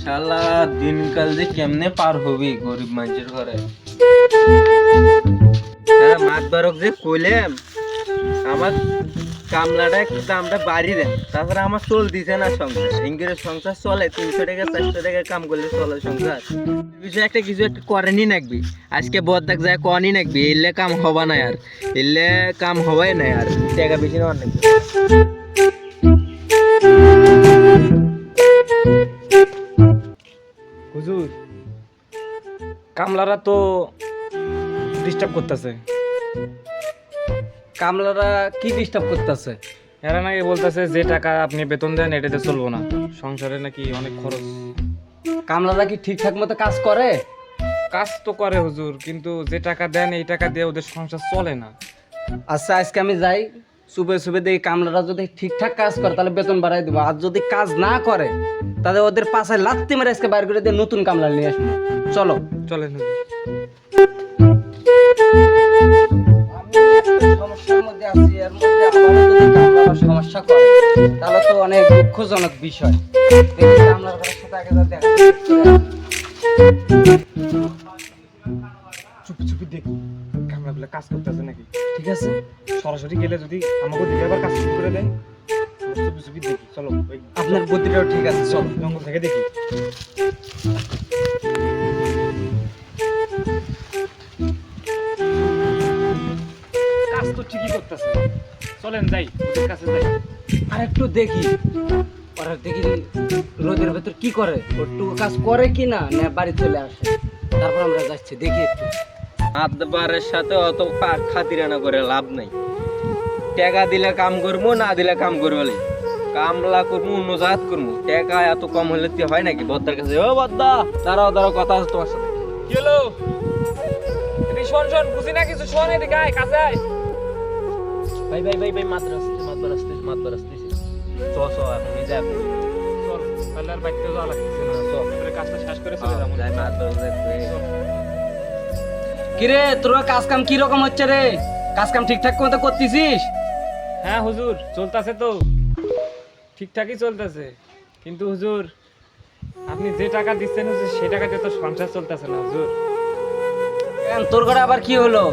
শালা দিনকাল যে কেমনে পার হবি গরিব মানুষের ঘরে। মাতবারক যে কইলাম আমার কামলাটা একটু দামটা বাড়ি দেন, তাছাড়া আমার চল দিছে না সংসার। ইংরেজ সংসার চলে 300 টাকা 400 টাকা কাম করলে চলে সংসার। কিছু একটা করেনি নাকবি, আজকে বদাক যায় কনি নাকবি, এলে কাম হবা না আর, এলে কাম হবাই না আর, টাকা বেশি নেওয়ার নাকবি। হুজুর, কামলারা তো ডিস্টার্ব করতেছে। কামলারা কি ডিস্টার্ব করতেছে? এরা নাকি বলতেছে যে টাকা আপনি বেতন দেন এটাতে চলবো না, সংসারে নাকি অনেক খরচ। কামলারা কি ঠিকঠাক মতো কাজ করে? কাজ তো করে হুজুর, কিন্তু যে টাকা দেন এই টাকা দিয়ে ওদের সংসার চলে না। আচ্ছা, আজকে আমি যাই, সুবে সুবে দেখি কামলারা যদি ঠিকঠাক কাজ করে তাহলে বেতন বাড়াই দেবো, আর যদি কাজ না করে তাহলে ওদের পাশে লাত্তি মেরে আজকে বাইর করে দিয়ে নতুন কামলা নিয়ে আসবো। চলো চলেন হুজুর। সমস্যার মধ্যে আছি, এর মধ্যে আবারও যদি কামলারা সমস্যা করে তাহলে তো অনেক দুঃখজনক বিষয়। দেখি কামলার সাথে আগে যা দেখা চুপি চুপি দেখি কামলাগুলো কাজ করতেছে নাকি। ঠিক আছে। সরাসরি গেলে যদি আমাকে দিকে আবার কাজ শুরু করে দেয়, চুপি চুপি দেখি। চলো, ওই আপনার বুদ্ধিটাও ঠিক আছে, চলো। জঙ্গল থেকে দেখি। কাজ তো ঠিকই করতেছে, চলেন যাই ওদের কাছে যাই। আর একটু দেখি, ওরা দেখি রোদের ভেতর কি করে, একটু কাজ করে কি না, না বাড়ি চলে আসে, তারপর আমরা যাচ্ছি, দেখি একটু। মাতবারের সাথে অত খাতিরানা করে লাভ নাই। টাকা দিলে কাম করবো, না দিলে কাম করবো, কামলা করবো, অন্য জাত করবো। টাকা এত কম হলে কি হয় নাকি? বদ্দার কাছে, ও বদ্দা দাঁড়াও দাঁড়াও, কথা আছে তোমার সাথে। কি হলো? এদিকে শোন শোন, বুঝি না কিছু, শোন এদিকে আয়, কাছে আয়। ভাই ভাই ভাই ভাই, মাতবার আসতে চ চ, এখন যাই চল, তাহলে আর বাইকতে যাওয়া লাগতেছে না। চল, এবারে কাজটা শেষ করে চলে যাবো। যাই মাতবার। কিরে, তোর কাজ কাম কি রকম হচ্ছে রে? কাজ কাম ঠিকঠাক মতো করতেছিস? হ্যাঁ হুজুর, চলতেছে তো, ঠিকঠাকই চলতেছে। কিন্তু হুজুর, আপনি যে টাকা দিচ্ছেন হুজুর, সে টাকা দিয়ে তো সংসার চলতেছে না হুজুর। কেন, তোর ঘরে আবার কি হলো?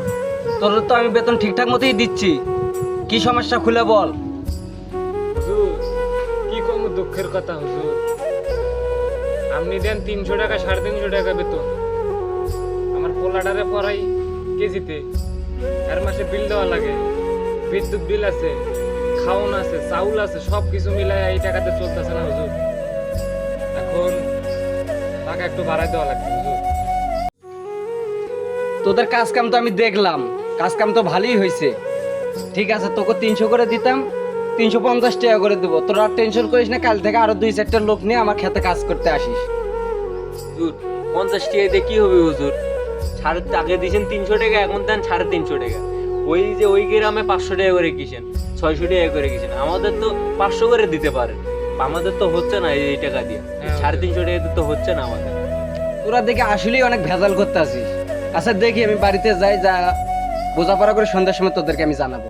তোর তো আমি বেতন ঠিকঠাক মতোই দিচ্ছি, কি সমস্যা খুলে বল। হুজুর, কি কম দুঃখের কথা হুজুর, আপনি দেন 300 টাকা 350 টাকা বেতন, আমার পোলাটারে পড়াই কেজিতে, এর মাসে বিল দেওয়া লাগে, বিদ্যুৎ বিল আছে, খাওয়ান আছে, চাউল আছে, সব কিছু মিলাই এই টাকাতে চলতেছে না হুজুর। এখন টাকা একটু বাড়াই দেওয়া লাগবে হুজুর। তোদের কাজ কাম তো আমি দেখলাম, কাজ কাম তো ভালোই হয়েছে। ঠিক আছে, তোকে 300 করে দিতাম, 350 টাকা করে দেবো। তোরা আর টেনশন করিস না, কাল থেকে আরো 2-4টা লোক নিয়ে আমার খেতে কাজ করতে আসিস। হুজুর 50 টাকা দিয়ে কি হবে হুজুর? আগে দিয়েছেন 300 টাকা, এখন দেন 350 টাকা। ওই যে ওই গ্রামে 500 টাকা করে কিসেন, 600 টাকা করে কিসেন, আমাদের তো 500 করে দিতে পারেন। আমাদের তো হচ্ছে না এই টাকা দিয়ে, 350 টাকা দিয়ে তো হচ্ছে না আমাদের। তোরা দেখে আসলেই অনেক ভেজাল করতে আসিস। আচ্ছা দেখি, আমি বাড়িতে যাই, যা বোঝাপড়া করে সন্ধ্যার সময় তোদেরকে আমি জানাবো।